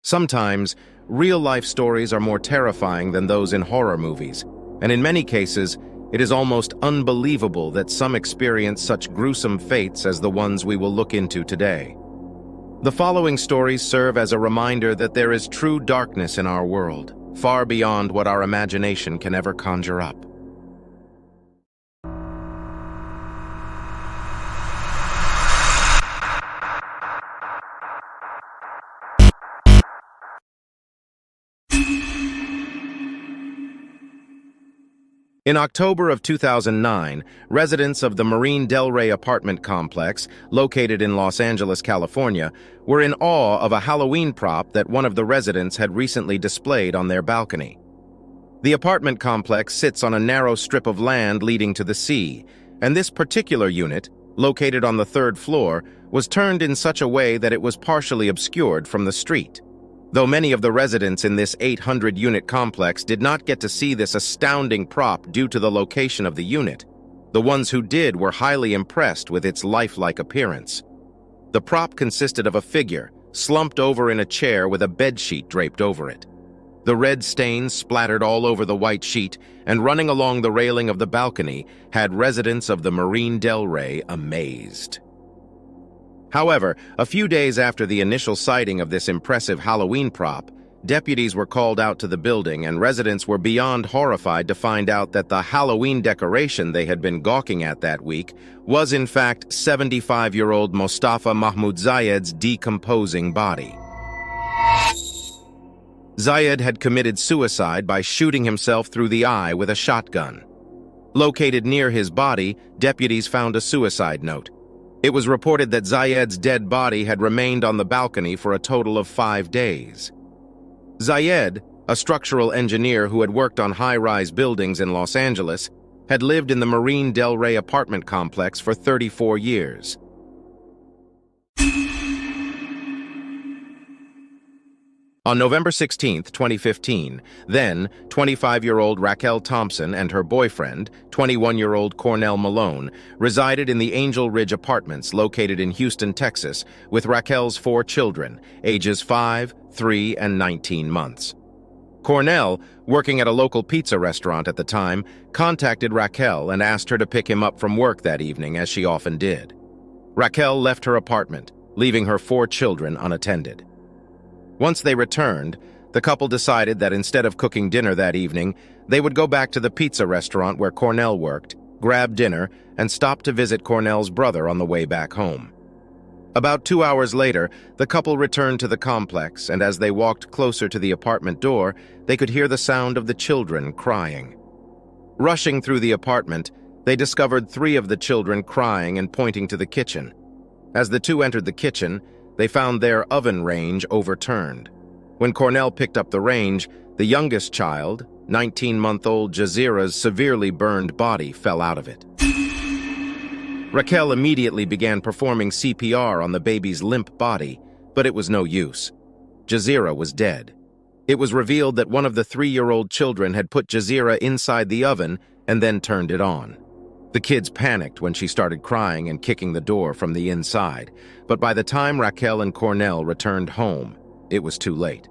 Sometimes, real-life stories are more terrifying than those in horror movies, and in many cases, it is almost unbelievable that some experience such gruesome fates as the ones we will look into today. The following stories serve as a reminder that there is true darkness in our world, far beyond what our imagination can ever conjure up. In October of 2009, residents of the Marina Del Rey apartment complex, located in Los Angeles, California, were in awe of a Halloween prop that one of the residents had recently displayed on their balcony. The apartment complex sits on a narrow strip of land leading to the sea, and this particular unit, located on the third floor, was turned in such a way that it was partially obscured from the street. Though many of the residents in this 800-unit complex did not get to see this astounding prop due to the location of the unit, the ones who did were highly impressed with its lifelike appearance. The prop consisted of a figure, slumped over in a chair with a bedsheet draped over it. The red stains splattered all over the white sheet, and running along the railing of the balcony had residents of the Marina Del Rey amazed. However, a few days after the initial sighting of this impressive Halloween prop, deputies were called out to the building and residents were beyond horrified to find out that the Halloween decoration they had been gawking at that week was in fact 75-year-old Mostafa Mahmoud Zayed's decomposing body. Zayed had committed suicide by shooting himself through the eye with a shotgun. Located near his body, deputies found a suicide note. It was reported that Zayed's dead body had remained on the balcony for a total of 5 days. Zayed, a structural engineer who had worked on high-rise buildings in Los Angeles, had lived in the Marina Del Rey apartment complex for 34 years. On November 16, 2015, then 25-year-old Raquel Thompson and her boyfriend, 21-year-old Cornell Malone, resided in the Angel Ridge Apartments located in Houston, Texas, with Raquel's 4 children, ages 5, 3, and 19 months. Cornell, working at a local pizza restaurant at the time, contacted Raquel and asked her to pick him up from work that evening, as she often did. Raquel left her apartment, leaving her 4 children unattended. Once they returned, the couple decided that instead of cooking dinner that evening, they would go back to the pizza restaurant where Cornell worked, grab dinner, and stop to visit Cornell's brother on the way back home. About 2 hours later, the couple returned to the complex, and as they walked closer to the apartment door, they could hear the sound of the children crying. Rushing through the apartment, they discovered 3 of the children crying and pointing to the kitchen. As the 2 entered the kitchen, they found their oven range overturned. When Cornell picked up the range, the youngest child, 19-month-old Jazira's severely burned body, fell out of it. Raquel immediately began performing CPR on the baby's limp body, but it was no use. Jazira was dead. It was revealed that one of the 3-year-old children had put Jazira inside the oven and then turned it on. The kids panicked when she started crying and kicking the door from the inside, but by the time Raquel and Cornell returned home, it was too late.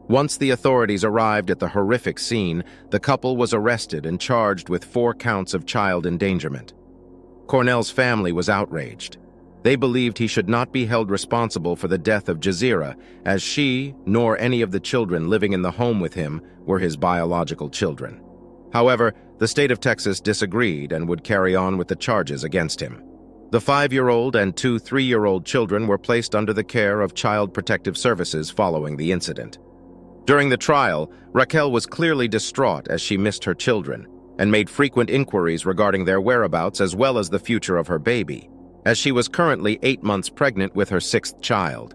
Once the authorities arrived at the horrific scene, the couple was arrested and charged with 4 counts of child endangerment. Cornell's family was outraged. They believed he should not be held responsible for the death of Jazira, as she, nor any of the children living in the home with him, were his biological children. However, the state of Texas disagreed and would carry on with the charges against him. The 5-year-old and 2 3-year-old children were placed under the care of Child Protective Services following the incident. During the trial, Raquel was clearly distraught as she missed her children and made frequent inquiries regarding their whereabouts as well as the future of her baby, as she was currently 8 months pregnant with her 6th child.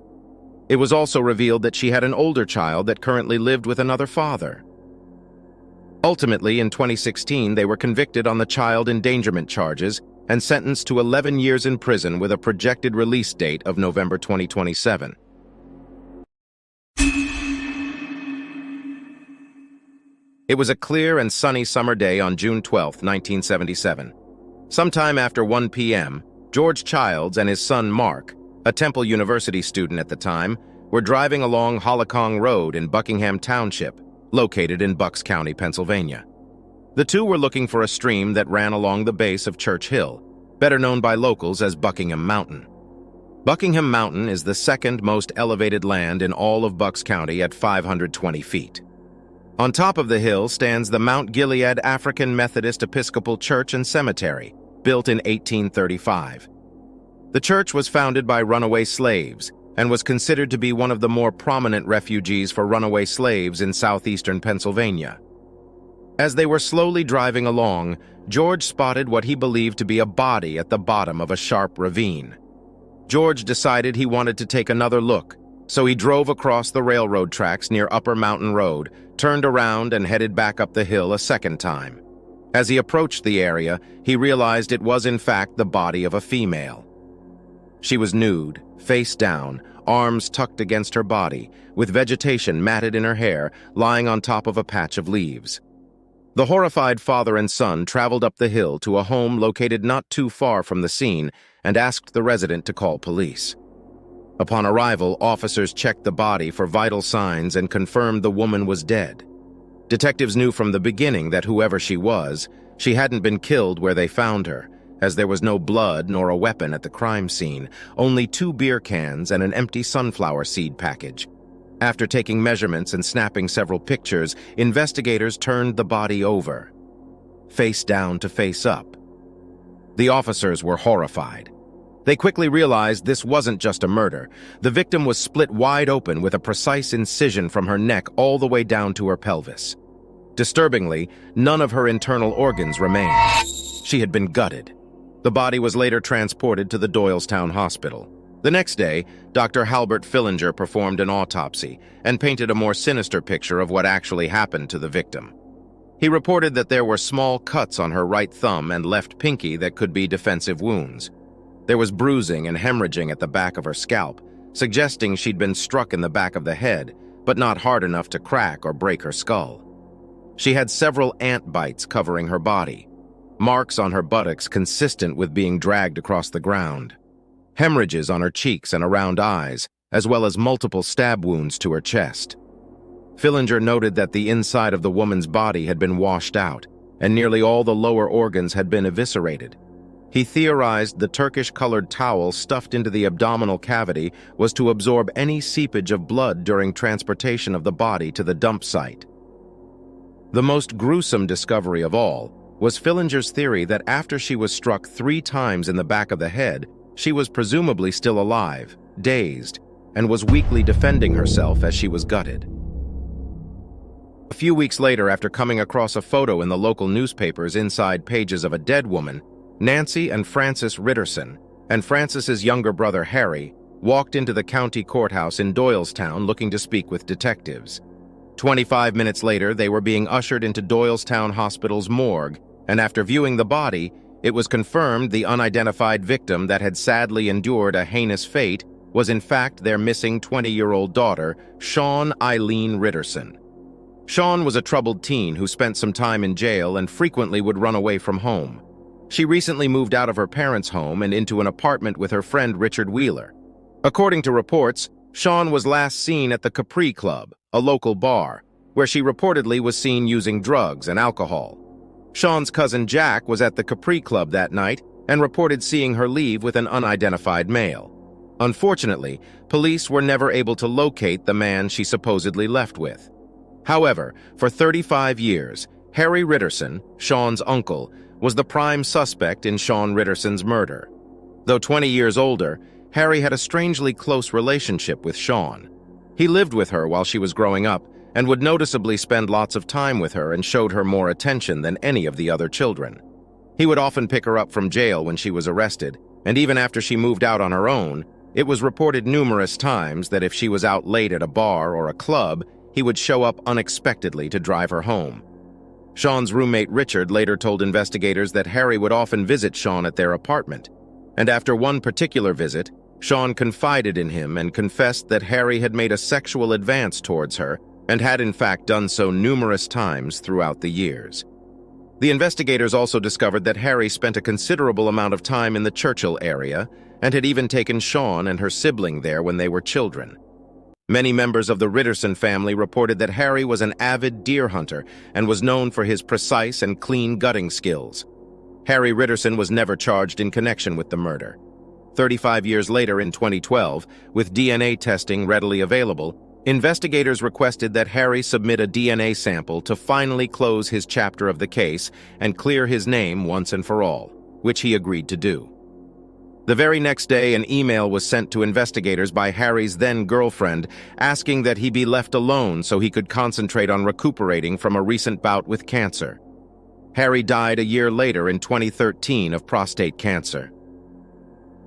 It was also revealed that she had an older child that currently lived with another father. Ultimately, in 2016, they were convicted on the child endangerment charges and sentenced to 11 years in prison with a projected release date of November 2027. It was a clear and sunny summer day on June 12, 1977. Sometime after 1 p.m., George Childs and his son Mark, a Temple University student at the time, were driving along Hollicong Road in Buckingham Township, located in Bucks County, Pennsylvania. The two were looking for a stream that ran along the base of Church Hill, better known by locals as Buckingham Mountain. Buckingham Mountain is the second most elevated land in all of Bucks County at 520 feet. On top of the hill stands the Mount Gilead African Methodist Episcopal Church and Cemetery, built in 1835. The church was founded by runaway slaves and was considered to be one of the more prominent refuges for runaway slaves in southeastern Pennsylvania. As they were slowly driving along, George spotted what he believed to be a body at the bottom of a sharp ravine. George decided he wanted to take another look, so he drove across the railroad tracks near Upper Mountain Road, turned around and headed back up the hill a second time. As he approached the area, he realized it was in fact the body of a female. She was nude, face down, arms tucked against her body, with vegetation matted in her hair, lying on top of a patch of leaves. The horrified father and son traveled up the hill to a home located not too far from the scene and asked the resident to call police. Upon arrival, officers checked the body for vital signs and confirmed the woman was dead. Detectives knew from the beginning that whoever she was, she hadn't been killed where they found her, as there was no blood nor a weapon at the crime scene, only 2 beer cans and an empty sunflower seed package. After taking measurements and snapping several pictures, investigators turned the body over, face down to face up. The officers were horrified. They quickly realized this wasn't just a murder. The victim was split wide open with a precise incision from her neck all the way down to her pelvis. Disturbingly, none of her internal organs remained. She had been gutted. The body was later transported to the Doylestown Hospital. The next day, Dr. Halbert Fillinger performed an autopsy and painted a more sinister picture of what actually happened to the victim. He reported that there were small cuts on her right thumb and left pinky that could be defensive wounds. There was bruising and hemorrhaging at the back of her scalp, suggesting she'd been struck in the back of the head, but not hard enough to crack or break her skull. She had several ant bites covering her body, marks on her buttocks consistent with being dragged across the ground, hemorrhages on her cheeks and around eyes, as well as multiple stab wounds to her chest. Fillinger noted that the inside of the woman's body had been washed out, and nearly all the lower organs had been eviscerated. He theorized the Turkish-colored towel stuffed into the abdominal cavity was to absorb any seepage of blood during transportation of the body to the dump site. The most gruesome discovery of all was Fillinger's theory that after she was struck 3 times in the back of the head, she was presumably still alive, dazed, and was weakly defending herself as she was gutted. A few weeks later, after coming across a photo in the local newspaper's inside pages of a dead woman, Nancy and Francis Ritterson, and Francis's younger brother Harry, walked into the county courthouse in Doylestown looking to speak with detectives. 25 minutes later, they were being ushered into Doylestown Hospital's morgue, and after viewing the body, it was confirmed the unidentified victim that had sadly endured a heinous fate was in fact their missing 20-year-old daughter, Shawn Eileen Ritterson. Shawn was a troubled teen who spent some time in jail and frequently would run away from home. She recently moved out of her parents' home and into an apartment with her friend Richard Wheeler. According to reports, Shawn was last seen at the Capri Club, a local bar, where she reportedly was seen using drugs and alcohol. Shawn's cousin Jack was at the Capri Club that night and reported seeing her leave with an unidentified male. Unfortunately, police were never able to locate the man she supposedly left with. However, for 35 years, Harry Ritterson, Shawn's uncle, was the prime suspect in Shawn Ritterson's murder. Though 20 years older, Harry had a strangely close relationship with Shawn. He lived with her while she was growing up and would noticeably spend lots of time with her and showed her more attention than any of the other children. He would often pick her up from jail when she was arrested, and even after she moved out on her own, it was reported numerous times that if she was out late at a bar or a club, he would show up unexpectedly to drive her home. Shawn's roommate Richard later told investigators that Harry would often visit Shawn at their apartment, and after one particular visit, Shawn confided in him and confessed that Harry had made a sexual advance towards her and had in fact done so numerous times throughout the years. The investigators also discovered that Harry spent a considerable amount of time in the Churchill area and had even taken Shawn and her sibling there when they were children. Many members of the Ritterson family reported that Harry was an avid deer hunter and was known for his precise and clean gutting skills. Harry Ritterson was never charged in connection with the murder. 35 years later in 2012, with DNA testing readily available, investigators requested that Harry submit a DNA sample to finally close his chapter of the case and clear his name once and for all, which he agreed to do. The very next day, an email was sent to investigators by Harry's then-girlfriend asking that he be left alone so he could concentrate on recuperating from a recent bout with cancer. Harry died a year later in 2013 of prostate cancer.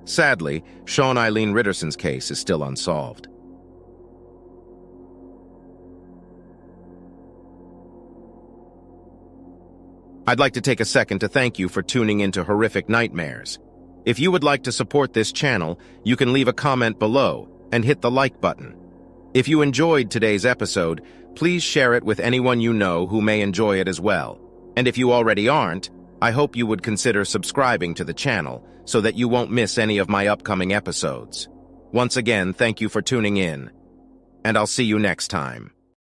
Sadly, Sean Eileen Ritterson's case is still unsolved. I'd like to take a second to thank you for tuning into Horrific Nightmares. If you would like to support this channel, you can leave a comment below and hit the like button. If you enjoyed today's episode, please share it with anyone you know who may enjoy it as well. And if you already aren't, I hope you would consider subscribing to the channel so that you won't miss any of my upcoming episodes. Once again, thank you for tuning in, and I'll see you next time.